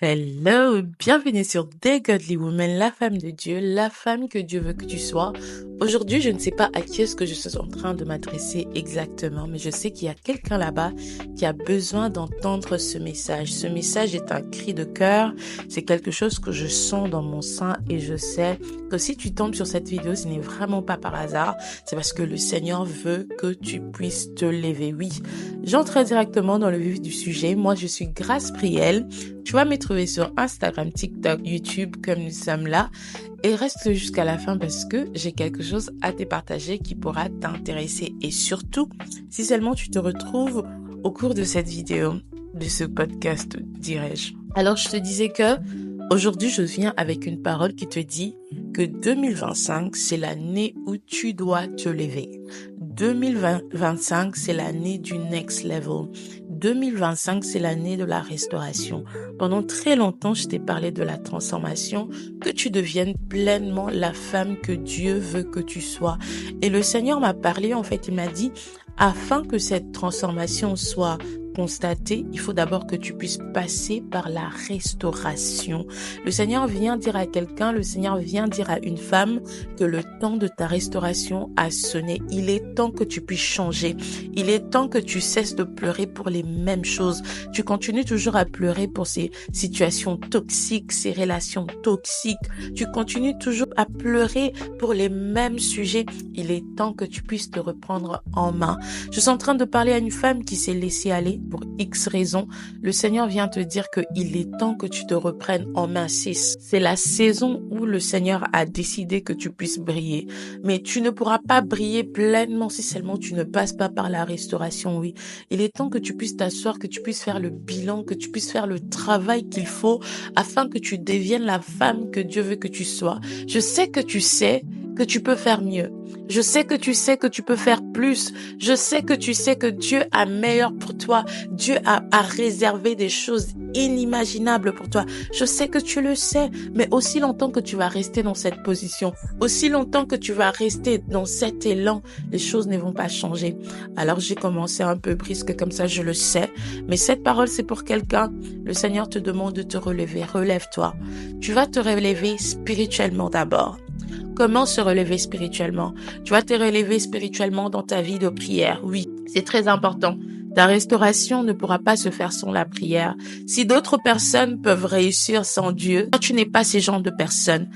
Hello, bienvenue sur The Godly Woman, la femme de Dieu, la femme que Dieu veut que tu sois. Aujourd'hui, je ne sais pas à qui est-ce que je suis en train de m'adresser exactement, mais je sais qu'il y a quelqu'un là-bas qui a besoin d'entendre ce message. Ce message est un cri de cœur, c'est quelque chose que je sens dans mon sein et je sais que si tu tombes sur cette vidéo, ce n'est vraiment pas par hasard, c'est parce que le Seigneur veut que tu puisses te lever. Oui, j'entre directement dans le vif du sujet. Moi, je suis Grâce Priel. Tu vas me trouver sur Instagram, TikTok, YouTube, comme nous sommes là. Et reste jusqu'à la fin parce que j'ai quelque chose à te partager qui pourra t'intéresser. Et surtout, si seulement tu te retrouves au cours de cette vidéo, de ce podcast, dirais-je. Alors, je te disais que aujourd'hui, je viens avec une parole qui te dit que 2025, c'est l'année où tu dois te lever. 2025, c'est l'année du next level. 2025, c'est l'année de la restauration. Pendant très longtemps, je t'ai parlé de la transformation, que tu deviennes pleinement la femme que Dieu veut que tu sois. Et le Seigneur m'a parlé, en fait, il m'a dit, afin que cette transformation soit constater, il faut d'abord que tu puisses passer par la restauration. Le Seigneur vient dire à quelqu'un, le Seigneur vient dire à une femme que le temps de ta restauration a sonné. Il est temps que tu puisses changer. Il est temps que tu cesses de pleurer pour les mêmes choses. Tu continues toujours à pleurer pour ces situations toxiques, ces relations toxiques. Tu continues toujours à pleurer pour les mêmes sujets. Il est temps que tu puisses te reprendre en main. Je suis en train de parler à une femme qui s'est laissée aller pour X raisons. Le Seigneur vient te dire qu'il est temps que tu te reprennes en main. C'est la saison où le Seigneur a décidé que tu puisses briller. Mais tu ne pourras pas briller pleinement si seulement tu ne passes pas par la restauration, oui. Il est temps que tu puisses t'asseoir, que tu puisses faire le bilan, que tu puisses faire le travail qu'il faut afin que tu deviennes la femme que Dieu veut que tu sois. Je sais que tu sais que tu peux faire mieux. Je sais que tu sais que tu peux faire plus. Je sais que tu sais que Dieu a meilleur pour toi. Dieu a réservé des choses inimaginables pour toi. Je sais que tu le sais, mais aussi longtemps que tu vas rester dans cette position, aussi longtemps que tu vas rester dans cet élan, les choses ne vont pas changer. Alors j'ai commencé un peu brisque comme ça, je le sais, mais cette parole c'est pour quelqu'un. Le Seigneur te demande de te relever. Relève-toi. Tu vas te relever spirituellement d'abord. Comment se relever spirituellement? Tu vas te relever spirituellement dans ta vie de prière. Oui, c'est très important. Ta restauration ne pourra pas se faire sans la prière. Si d'autres personnes peuvent réussir sans Dieu, toi, tu n'es pas ces genres de personnes.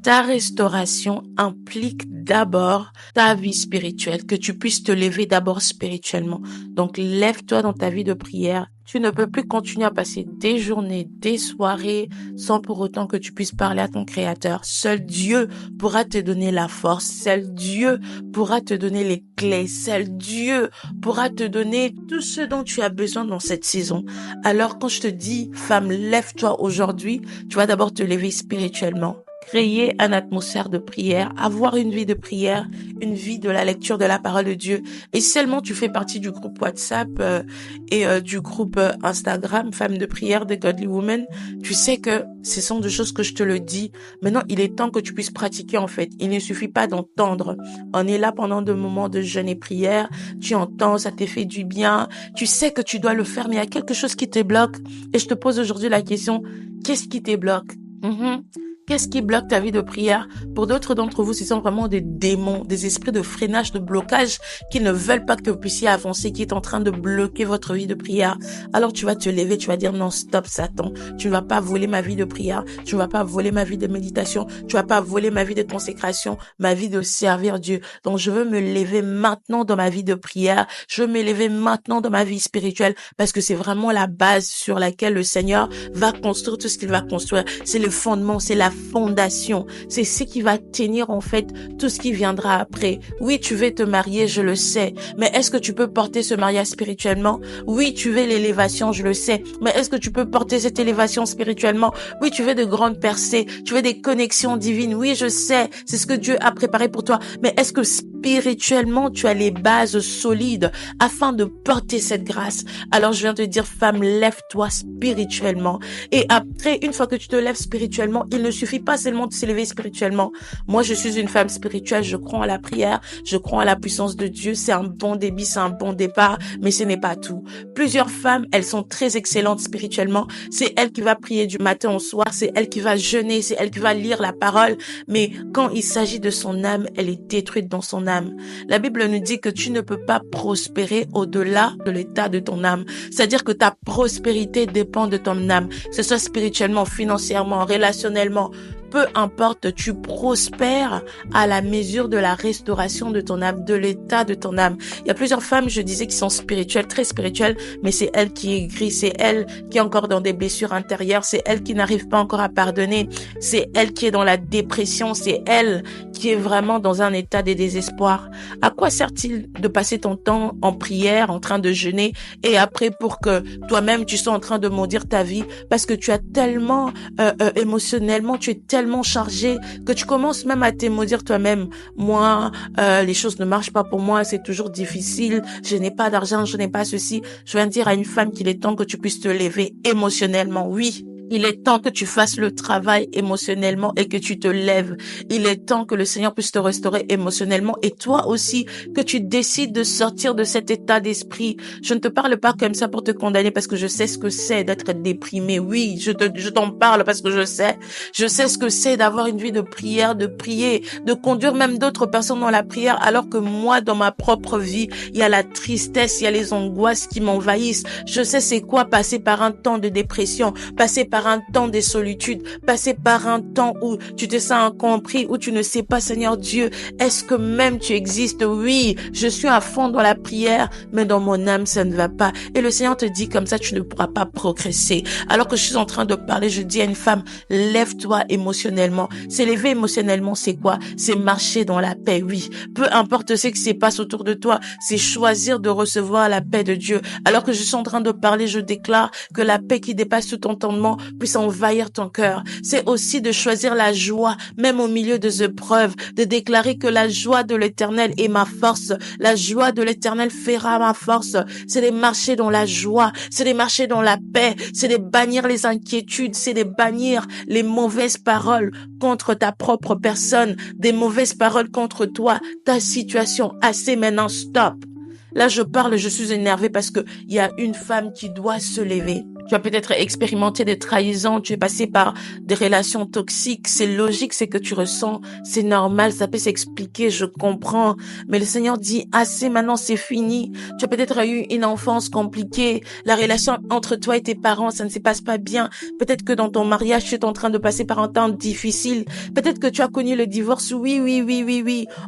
Ta restauration implique d'abord ta vie spirituelle, que tu puisses te lever d'abord spirituellement. Donc, lève-toi dans ta vie de prière. Tu ne peux plus continuer à passer des journées, des soirées, sans pour autant que tu puisses parler à ton Créateur. Seul Dieu pourra te donner la force. Seul Dieu pourra te donner les clés. Seul Dieu pourra te donner tout ce dont tu as besoin dans cette saison. Alors, quand je te dis, femme, lève-toi aujourd'hui, tu vas d'abord te lever spirituellement. Créer une atmosphère de prière, avoir une vie de prière, une vie de la lecture de la parole de Dieu. Et seulement tu fais partie du groupe WhatsApp et du groupe Instagram, Femmes de prière de Godly Woman, tu sais que ce sont des choses que je te le dis. Maintenant, il est temps que tu puisses pratiquer en fait. Il ne suffit pas d'entendre. On est là pendant des moments de jeûne et prière. Tu entends, ça te fait du bien. Tu sais que tu dois le faire, mais il y a quelque chose qui te bloque. Et je te pose aujourd'hui la question, qu'est-ce qui te bloque? Qu'est-ce qui bloque ta vie de prière? Pour d'autres d'entre vous, ce sont vraiment des démons, des esprits de freinage, de blocage qui ne veulent pas que vous puissiez avancer, qui est en train de bloquer votre vie de prière. Alors tu vas te lever, tu vas dire non, stop Satan, tu ne vas pas voler ma vie de prière, tu ne vas pas voler ma vie de méditation, tu ne vas pas voler ma vie de consécration, ma vie de servir Dieu. Donc je veux me lever maintenant dans ma vie de prière, je veux me lever maintenant dans ma vie spirituelle parce que c'est vraiment la base sur laquelle le Seigneur va construire tout ce qu'il va construire. C'est le fondement, c'est la fondation, c'est ce qui va tenir en fait tout ce qui viendra après. Oui, tu veux te marier, je le sais, mais est-ce que tu peux porter ce mariage spirituellement? Oui, tu veux l'élévation, je le sais, mais est-ce que tu peux porter cette élévation spirituellement? Oui, tu veux de grandes percées, tu veux des connexions divines, oui, je sais, c'est ce que Dieu a préparé pour toi, mais est-ce que spirituellement, tu as les bases solides afin de porter cette grâce. Alors je viens te dire, femme, lève-toi spirituellement. Et après, une fois que tu te lèves spirituellement, il ne suffit pas seulement de s'élever spirituellement. Moi, je suis une femme spirituelle, je crois en la prière, je crois en la puissance de Dieu. C'est un bon début, c'est un bon départ, mais ce n'est pas tout. Plusieurs femmes, elles sont très excellentes spirituellement. C'est elle qui va prier du matin au soir, c'est elle qui va jeûner, c'est elle qui va lire la parole. Mais quand il s'agit de son âme, elle est détruite dans son âme. La Bible nous dit que tu ne peux pas prospérer au-delà de l'état de ton âme. C'est-à-dire que ta prospérité dépend de ton âme, que ce soit spirituellement, financièrement, relationnellement. Peu importe, tu prospères à la mesure de la restauration de ton âme, de l'état de ton âme. Il y a plusieurs femmes, je disais, qui sont spirituelles, très spirituelles, mais c'est elle qui est grise, c'est elle qui est encore dans des blessures intérieures, c'est elle qui n'arrive pas encore à pardonner, c'est elle qui est dans la dépression, c'est elle qui est vraiment dans un état de désespoir. À quoi sert-il de passer ton temps en prière, en train de jeûner, et après pour que toi-même tu sois en train de maudire ta vie, parce que tu as tellement émotionnellement, tu es tellement chargé que tu commences même à te maudire toi-même. Moi, les choses ne marchent pas pour moi, c'est toujours difficile, je n'ai pas d'argent, je n'ai pas ceci. Je viens de dire à une femme qu'il est temps que tu puisses te lever émotionnellement, oui. Il est temps que tu fasses le travail émotionnellement et que tu te lèves. Il est temps que le Seigneur puisse te restaurer émotionnellement et toi aussi, que tu décides de sortir de cet état d'esprit. Je ne te parle pas comme ça pour te condamner parce que je sais ce que c'est d'être déprimé. Oui, je t'en parle parce que je sais ce que c'est d'avoir une vie de prière, de prier, de conduire même d'autres personnes dans la prière alors que moi, dans ma propre vie, il y a la tristesse, il y a les angoisses qui m'envahissent. Je sais c'est quoi passer par un temps de dépression, passer par un temps de solitude, passer par un temps où tu te sens incompris, où tu ne sais pas, Seigneur Dieu, est-ce que même tu existes? Oui, je suis à fond dans la prière, mais dans mon âme, ça ne va pas. Et le Seigneur te dit comme ça, tu ne pourras pas progresser. Alors que je suis en train de parler, je dis à une femme, lève-toi émotionnellement. S'élever émotionnellement, c'est quoi? C'est marcher dans la paix, oui. Peu importe ce qui se passe autour de toi, c'est choisir de recevoir la paix de Dieu. Alors que je suis en train de parler, je déclare que la paix qui dépasse tout entendement puisse envahir ton cœur. C'est aussi de choisir la joie, même au milieu des épreuves, de déclarer que la joie de l'Éternel est ma force. La joie de l'Éternel fera ma force. C'est de marcher dans la joie, c'est de marcher dans la paix, c'est de bannir les inquiétudes, c'est de bannir les mauvaises paroles contre ta propre personne, des mauvaises paroles contre toi, ta situation. Assez maintenant, stop. Là, je parle, je suis énervée parce que il y a une femme qui doit se lever. Tu as peut-être expérimenté des trahisons, tu es passé par des relations toxiques, c'est logique, c'est que tu ressens, c'est normal, ça peut s'expliquer, je comprends. Mais le Seigneur dit, assez maintenant, c'est fini. Tu as peut-être eu une enfance compliquée, la relation entre toi et tes parents, ça ne se passe pas bien. Peut-être que dans ton mariage, tu es en train de passer par un temps difficile. Peut-être que tu as connu le divorce, oui.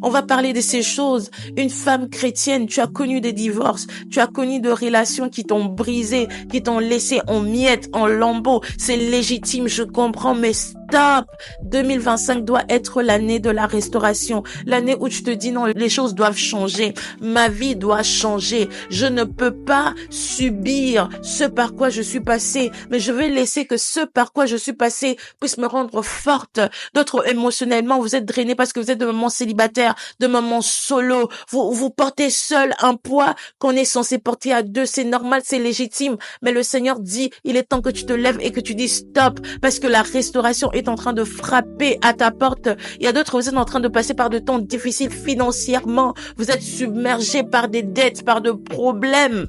On va parler de ces choses. Une femme chrétienne, tu as connu des divorces, tu as connu des relations qui t'ont brisé, qui t'ont laissé en miettes, en lambeaux. C'est légitime, je comprends, mais stop. 2025 doit être l'année de la restauration. L'année où tu te dis non, les choses doivent changer. Ma vie doit changer. Je ne peux pas subir ce par quoi je suis passée, mais je vais laisser que ce par quoi je suis passée puisse me rendre forte. D'autres, émotionnellement, vous êtes drainés parce que vous êtes de moments célibataires, de moments solo. Vous portez seul un poids qu'on est censé porter à deux. C'est normal, c'est légitime. Mais le Seigneur dit, il est temps que tu te lèves et que tu dis stop, parce que la restauration est en train de frapper à ta porte. Il y a d'autres, vous êtes en train de passer par de temps difficiles financièrement. Vous êtes submergés par des dettes, par de problèmes.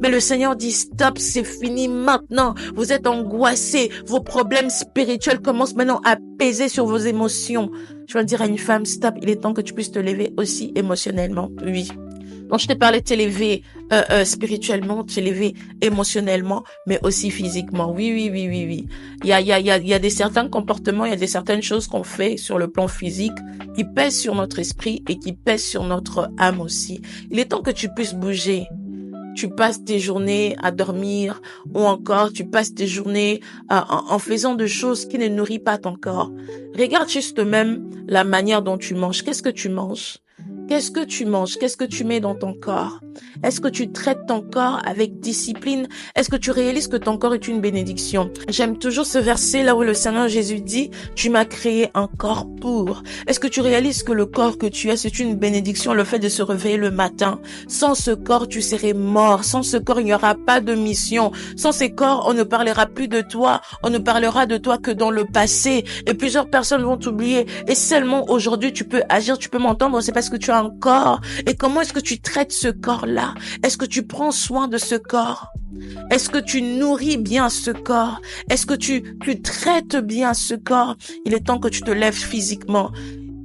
Mais le Seigneur dit stop, c'est fini maintenant. Vous êtes angoissés. Vos problèmes spirituels commencent maintenant à peser sur vos émotions. Je vais dire à une femme, stop, il est temps que tu puisses te lever aussi émotionnellement. Oui. Donc, je t'ai parlé de t'élever spirituellement, de t'élever émotionnellement, mais aussi physiquement. Oui. Il y a des certains comportements, il y a des certaines choses qu'on fait sur le plan physique qui pèsent sur notre esprit et qui pèsent sur notre âme aussi. Il est temps que tu puisses bouger. Tu passes tes journées à dormir ou encore tu passes tes journées en faisant de choses qui ne nourrissent pas ton corps. Regarde juste même la manière dont tu manges. Qu'est-ce que tu manges? Qu'est-ce que tu manges? Qu'est-ce que tu mets dans ton corps? Est-ce que tu traites ton corps avec discipline? Est-ce que tu réalises que ton corps est une bénédiction? J'aime toujours ce verset là où le Seigneur Jésus dit, tu m'as créé un corps pur. Est-ce que tu réalises que le corps que tu as, c'est une bénédiction, le fait de se réveiller le matin? Sans ce corps, tu serais mort. Sans ce corps, il n'y aura pas de mission. Sans ces corps, on ne parlera plus de toi. On ne parlera de toi que dans le passé. Et plusieurs personnes vont t'oublier. Et seulement aujourd'hui, tu peux agir, tu peux m'entendre, c'est parce que tu as un corps. Et comment est-ce que tu traites ce corps-là? Est-ce que tu prends soin de ce corps? Est-ce que tu nourris bien ce corps? Est-ce que tu traites bien ce corps? Il est temps que tu te lèves physiquement,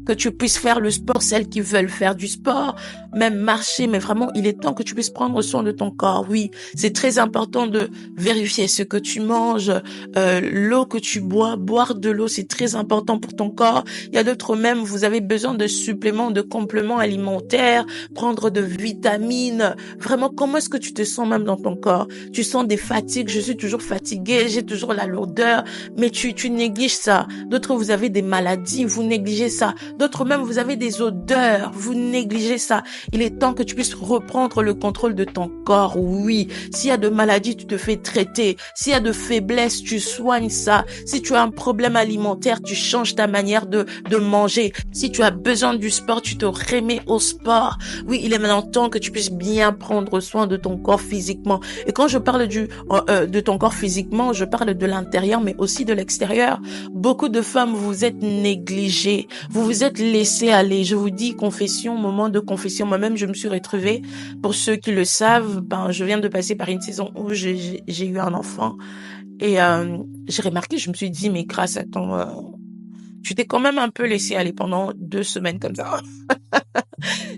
que tu puisses faire le sport, celles qui veulent faire du sport, même marcher, mais vraiment, il est temps que tu puisses prendre soin de ton corps. Oui, c'est très important de vérifier ce que tu manges, l'eau que tu bois, boire de l'eau, c'est très important pour ton corps. Il y a d'autres même, vous avez besoin de suppléments, de compléments alimentaires, prendre de vitamines. Vraiment, comment est-ce que tu te sens même dans ton corps? Tu sens des fatigues, je suis toujours fatiguée, j'ai toujours la lourdeur, mais tu négliges ça. D'autres, vous avez des maladies, vous négligez ça. D'autres même, vous avez des odeurs, vous négligez ça. Il est temps que tu puisses reprendre le contrôle de ton corps. Oui, s'il y a de maladies, tu te fais traiter. S'il y a de faiblesses, tu soignes ça. Si tu as un problème alimentaire, tu changes ta manière de manger. Si tu as besoin du sport, tu te remets au sport. Oui, il est maintenant temps que tu puisses bien prendre soin de ton corps physiquement. Et quand je parle de ton corps physiquement, je parle de l'intérieur, mais aussi de l'extérieur. Beaucoup de femmes, vous êtes négligées. Vous êtes laissées aller. Je vous dis, confession, moment de confession. Moi-même, je me suis retrouvée. Pour ceux qui le savent, je viens de passer par une saison où j'ai eu un enfant. Et j'ai remarqué, je me suis dit, mais grâce à tu t'es quand même un peu laissé aller pendant 2 semaines comme ça.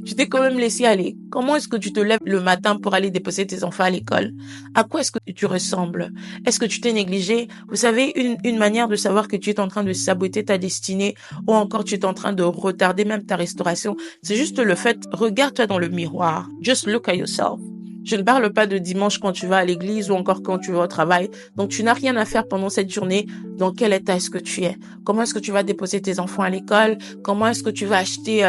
Tu t'es quand même laissé aller. Comment est-ce que tu te lèves le matin pour aller déposer tes enfants à l'école? À quoi est-ce que tu ressembles? Est-ce que tu t'es négligé? Vous savez, une manière de savoir que tu es en train de saboter ta destinée ou encore tu es en train de retarder même ta restauration, c'est juste le fait, regarde-toi dans le miroir. Just look at yourself. Je ne parle pas de dimanche quand tu vas à l'église ou encore quand tu vas au travail. Donc, tu n'as rien à faire pendant cette journée. Dans quel état est-ce que tu es? Comment est-ce que tu vas déposer tes enfants à l'école? Comment est-ce que tu vas acheter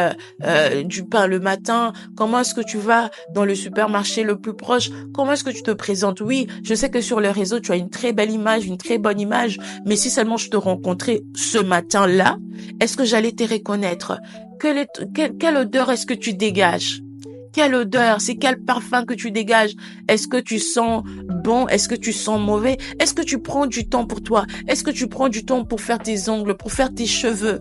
du pain le matin? Comment est-ce que tu vas dans le supermarché le plus proche? Comment est-ce que tu te présentes? Oui, je sais que sur les réseaux, tu as une très belle image, une très bonne image. Mais si seulement je te rencontrais ce matin-là, est-ce que j'allais te reconnaître? Quelle odeur est-ce que tu dégages? Quelle odeur, c'est quel parfum que tu dégages? Est-ce que tu sens bon? Est-ce que tu sens mauvais? Est-ce que tu prends du temps pour toi? Est-ce que tu prends du temps pour faire tes ongles, pour faire tes cheveux?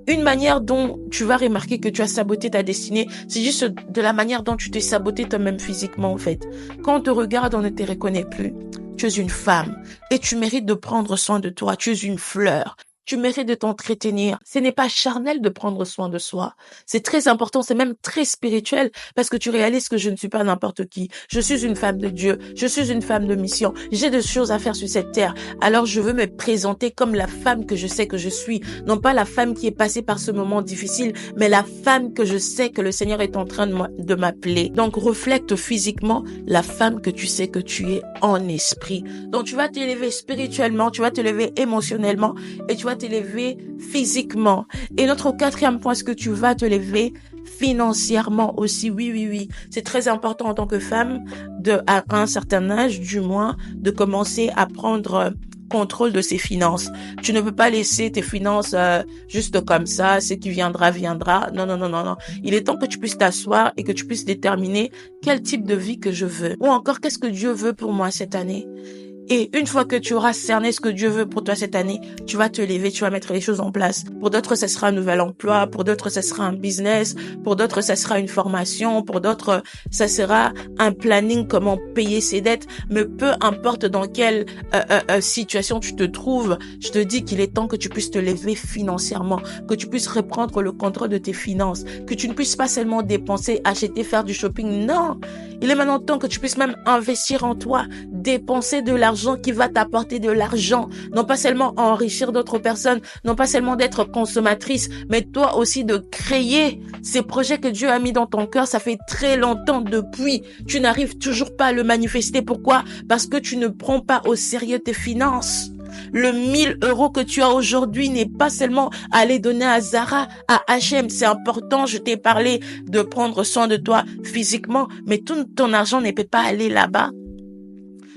Une manière dont tu vas remarquer que tu as saboté ta destinée, c'est juste de la manière dont tu t'es saboté toi-même physiquement, en fait. Quand on te regarde, on ne te reconnaît plus. Tu es une femme et tu mérites de prendre soin de toi. Tu es une fleur. Tu mérites de t'entretenir. Ce n'est pas charnel de prendre soin de soi. C'est très important, c'est même très spirituel parce que tu réalises que je ne suis pas n'importe qui. Je suis une femme de Dieu. Je suis une femme de mission. J'ai des choses à faire sur cette terre. Alors je veux me présenter comme la femme que je sais que je suis. Non pas la femme qui est passée par ce moment difficile, mais la femme que je sais que le Seigneur est en train de m'appeler. Donc reflète physiquement la femme que tu sais que tu es en esprit. Donc tu vas t'élever spirituellement, tu vas t'élever émotionnellement et tu vas t'élever physiquement. Et notre 4e point, est-ce que tu vas te lever financièrement aussi? Oui. C'est très important en tant que femme, à un certain âge, du moins, de commencer à prendre contrôle de ses finances. Tu ne peux pas laisser tes finances juste comme ça, ce qui viendra. Non. Il est temps que tu puisses t'asseoir et que tu puisses déterminer quel type de vie que je veux. Ou encore, qu'est-ce que Dieu veut pour moi cette année? Et une fois que tu auras cerné ce que Dieu veut pour toi cette année, tu vas te lever, tu vas mettre les choses en place. Pour d'autres, ça sera un nouvel emploi. Pour d'autres, ça sera un business. Pour d'autres, ça sera une formation. Pour d'autres, ça sera un planning, comment payer ses dettes. Mais peu importe dans quelle situation tu te trouves, je te dis qu'il est temps que tu puisses te lever financièrement, que tu puisses reprendre le contrôle de tes finances, que tu ne puisses pas seulement dépenser, acheter, faire du shopping. Non! Il est maintenant temps que tu puisses même investir en toi, dépenser de l'argent qui va t'apporter de l'argent. Non pas seulement enrichir d'autres personnes, non pas seulement d'être consommatrice, mais toi aussi de créer ces projets que Dieu a mis dans ton cœur. Ça fait très longtemps depuis. Tu n'arrives toujours pas à le manifester. Pourquoi? Parce que tu ne prends pas au sérieux tes finances. Le 1 000 € que tu as aujourd'hui n'est pas seulement aller donner à Zara, à H&M. C'est important, je t'ai parlé de prendre soin de toi physiquement, mais tout ton argent ne peut pas aller là-bas.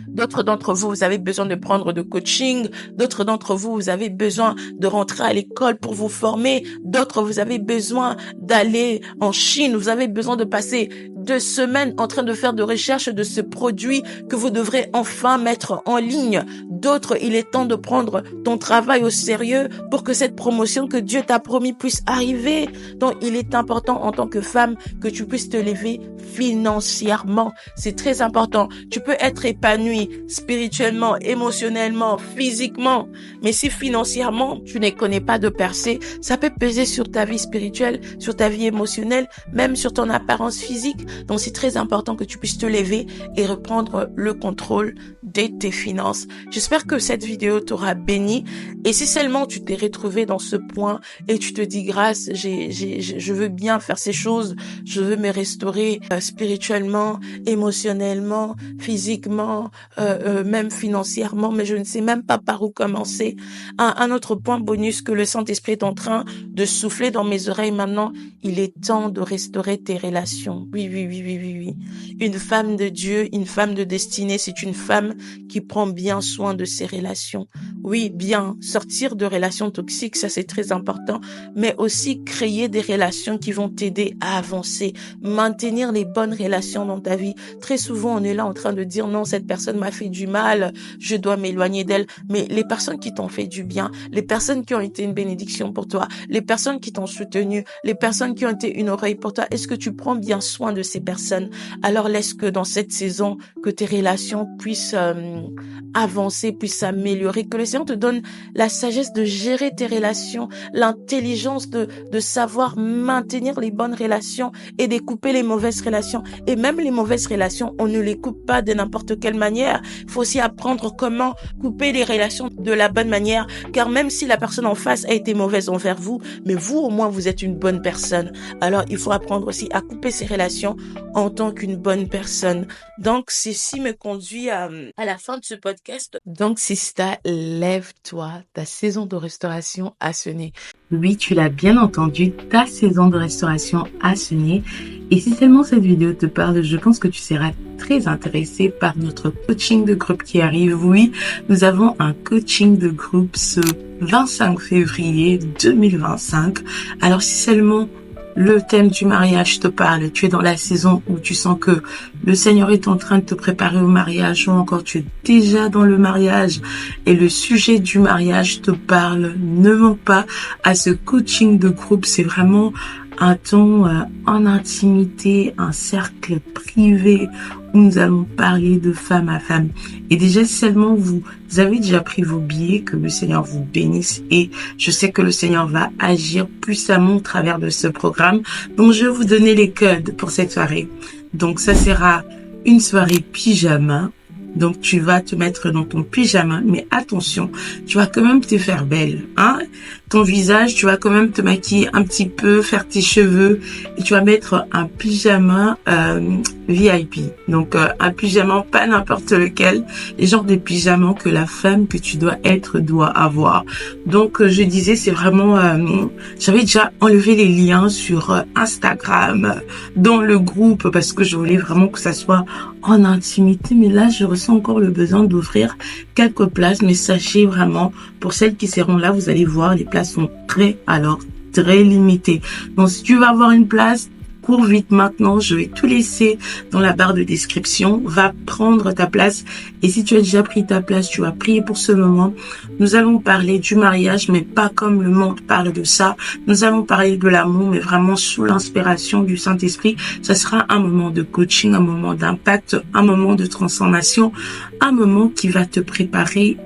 D'autres d'entre vous, vous avez besoin de prendre de coaching. D'autres d'entre vous, vous avez besoin de rentrer à l'école pour vous former. D'autres, vous avez besoin d'aller en Chine. Vous avez besoin de passer 2 semaines en train de faire de recherche de ce produit que vous devrez enfin mettre en ligne. D'autres, il est temps de prendre ton travail au sérieux pour que cette promotion que Dieu t'a promis puisse arriver. Donc, il est important en tant que femme que tu puisses te lever financièrement. C'est très important. Tu peux être épanouie spirituellement, émotionnellement, physiquement. Mais si financièrement, tu ne connais pas de percée, ça peut peser sur ta vie spirituelle, sur ta vie émotionnelle, même sur ton apparence physique. Donc, c'est très important que tu puisses te lever et reprendre le contrôle de tes finances. J'espère que cette vidéo t'aura béni. Et si seulement tu t'es retrouvé dans ce point et tu te dis grâce, je veux bien faire ces choses, je veux me restaurer spirituellement, émotionnellement, physiquement, même financièrement, mais je ne sais même pas par où commencer. Un autre point bonus que le Saint-Esprit est en train de souffler dans mes oreilles maintenant, il est temps de restaurer tes relations. Oui. Une femme de Dieu, une femme de destinée, c'est une femme qui prend bien soin de ses relations. Oui, bien, sortir de relations toxiques, ça c'est très important, mais aussi créer des relations qui vont t'aider à avancer, maintenir les bonnes relations dans ta vie. Très souvent, on est là en train de dire non, cette personne m'a fait du mal, je dois m'éloigner d'elle. Mais les personnes qui t'ont fait du bien, les personnes qui ont été une bénédiction pour toi, les personnes qui t'ont soutenu, les personnes qui ont été une oreille pour toi, est-ce que tu prends bien soin de ces personnes? Alors laisse que dans cette saison, que tes relations puissent avancer, puissent s'améliorer, que le Seigneur te donne la sagesse de gérer tes relations, l'intelligence de savoir maintenir les bonnes relations et de couper les mauvaises relations. Et même les mauvaises relations, on ne les coupe pas de n'importe quelle manière. Il faut aussi apprendre comment couper les relations de la bonne manière, car même si la personne en face a été mauvaise envers vous, mais vous au moins vous êtes une bonne personne. Alors il faut apprendre aussi à couper ces relations en tant qu'une bonne personne. Donc ceci me conduit à la fin de ce podcast. Donc Sista, lève-toi, ta saison de restauration a sonné. Oui, tu l'as bien entendu, ta saison de restauration a sonné. Et si seulement cette vidéo te parle, je pense que tu seras très intéressé par notre coaching de groupe qui arrive. Oui, nous avons un coaching de groupe ce 25 février 2025. Alors si seulement le thème du mariage te parle, tu es dans la saison où tu sens que le Seigneur est en train de te préparer au mariage, ou encore tu es déjà dans le mariage et le sujet du mariage te parle, ne manque pas à ce coaching de groupe. C'est vraiment un temps en intimité, un cercle privé où nous allons parler de femme à femme. Et déjà, seulement vous avez déjà pris vos billets, que le Seigneur vous bénisse. Et je sais que le Seigneur va agir puissamment au travers de ce programme. Donc, je vais vous donner les codes pour cette soirée. Donc, ça sera une soirée pyjama. Donc, tu vas te mettre dans ton pyjama, mais attention, tu vas quand même te faire belle, hein. Ton visage, tu vas quand même te maquiller un petit peu, faire tes cheveux, et tu vas mettre un pyjama VIP. Donc, un pyjama pas n'importe lequel, les genres de pyjamas que la femme que tu dois être doit avoir. Donc, je disais, c'est vraiment, j'avais déjà enlevé les liens sur Instagram, dans le groupe, parce que je voulais vraiment que ça soit en intimité, mais là, je ressens encore le besoin d'ouvrir quelques places, mais sachez vraiment, pour celles qui seront là, vous allez voir, les places sont très limitées. Donc, si tu veux avoir une place, cours vite maintenant, je vais tout laisser dans la barre de description, va prendre ta place, et si tu as déjà pris ta place, tu vas prier pour ce moment. Nous allons parler du mariage, mais pas comme le monde parle de ça. Nous allons parler de l'amour, mais vraiment sous l'inspiration du Saint-Esprit. Ça sera un moment de coaching, un moment d'impact, un moment de transformation, un moment qui va te préparer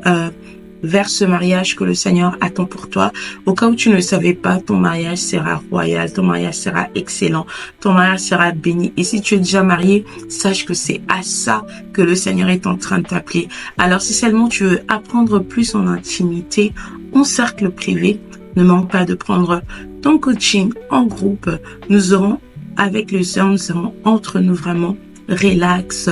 vers ce mariage que le Seigneur attend pour toi. Au cas où tu ne le savais pas, ton mariage sera royal, ton mariage sera excellent, ton mariage sera béni. Et si tu es déjà marié, sache que c'est à ça que le Seigneur est en train de t'appeler. Alors si seulement tu veux apprendre plus en intimité, en cercle privé, ne manque pas de prendre ton coaching en groupe. Nous aurons, avec le Seigneur, nous serons entre nous vraiment relax,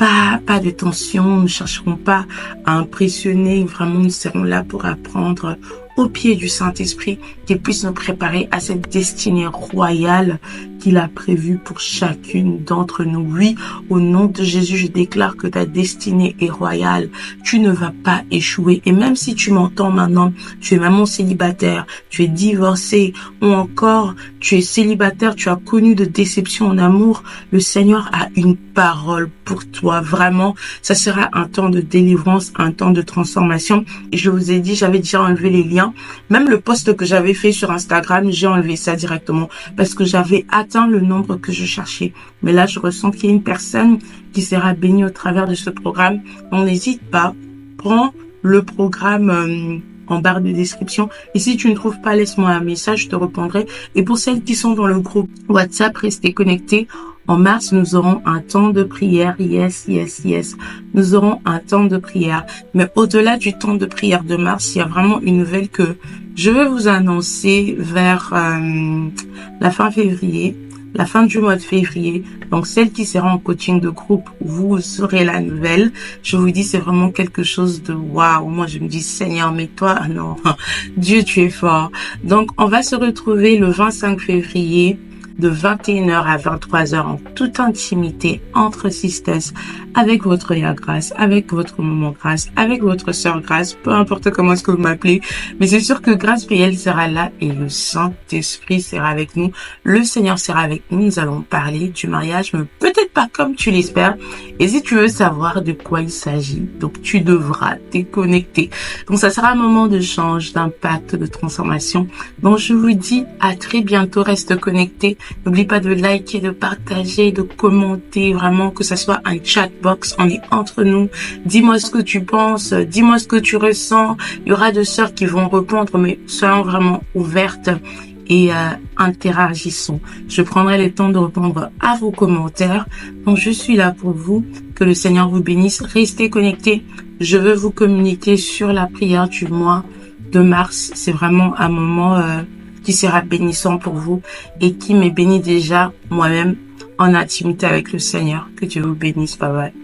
pas de tension, nous ne chercherons pas à impressionner, vraiment nous serons là pour apprendre au pied du Saint-Esprit, qu'il puisse nous préparer à cette destinée royale qu'il a prévue pour chacune d'entre nous. Oui, au nom de Jésus, je déclare que ta destinée est royale. Tu ne vas pas échouer. Et même si tu m'entends maintenant, tu es maman célibataire, tu es divorcée ou encore tu es célibataire, tu as connu de déception en amour, le Seigneur a une parole pour toi. Vraiment, ça sera un temps de délivrance, un temps de transformation. Et je vous ai dit, j'avais déjà enlevé les liens. Même le post que j'avais fait sur Instagram, j'ai enlevé ça directement parce que j'avais atteint le nombre que je cherchais. Mais là, je ressens qu'il y a une personne qui sera bénie au travers de ce programme. On n'hésite pas. Prends le programme en barre de description. Et si tu ne trouves pas, laisse-moi un message, je te répondrai. Et pour celles qui sont dans le groupe WhatsApp, restez connectés. En mars, nous aurons un temps de prière. Yes, yes, yes. Nous aurons un temps de prière. Mais au-delà du temps de prière de mars, il y a vraiment une nouvelle que je veux vous annoncer vers la fin février, la fin du mois de février. Donc, celle qui sera en coaching de groupe, vous saurez la nouvelle. Je vous dis, c'est vraiment quelque chose de waouh. Moi, je me dis, Seigneur, mais toi, non. Dieu, tu es fort. Donc, on va se retrouver le 25 février de 21h à 23h en toute intimité entre sisters, avec votre Léa Grâce, avec votre maman Grâce, avec votre sœur Grâce, peu importe comment est-ce que vous m'appelez, mais c'est sûr que Grâce Priel sera là et le Saint-Esprit sera avec nous, le Seigneur sera avec nous, nous allons parler du mariage, mais peut-être pas comme tu l'espères, et si tu veux savoir de quoi il s'agit, donc tu devras te connecter. Donc ça sera un moment de change, d'impact, de transformation. Donc je vous dis à très bientôt, reste connecté. N'oublie pas de liker, de partager, de commenter, vraiment que ça soit un chat box, on est entre nous. Dis-moi ce que tu penses, dis-moi ce que tu ressens. Il y aura deux sœurs qui vont répondre, mais soyons vraiment ouvertes et interagissons. Je prendrai le temps de répondre à vos commentaires. Donc je suis là pour vous. Que le Seigneur vous bénisse. Restez connectés. Je veux vous communiquer sur la prière du mois de mars. C'est vraiment un moment qui sera bénissant pour vous et qui m'est béni déjà moi-même en intimité avec le Seigneur. Que Dieu vous bénisse. Bye bye.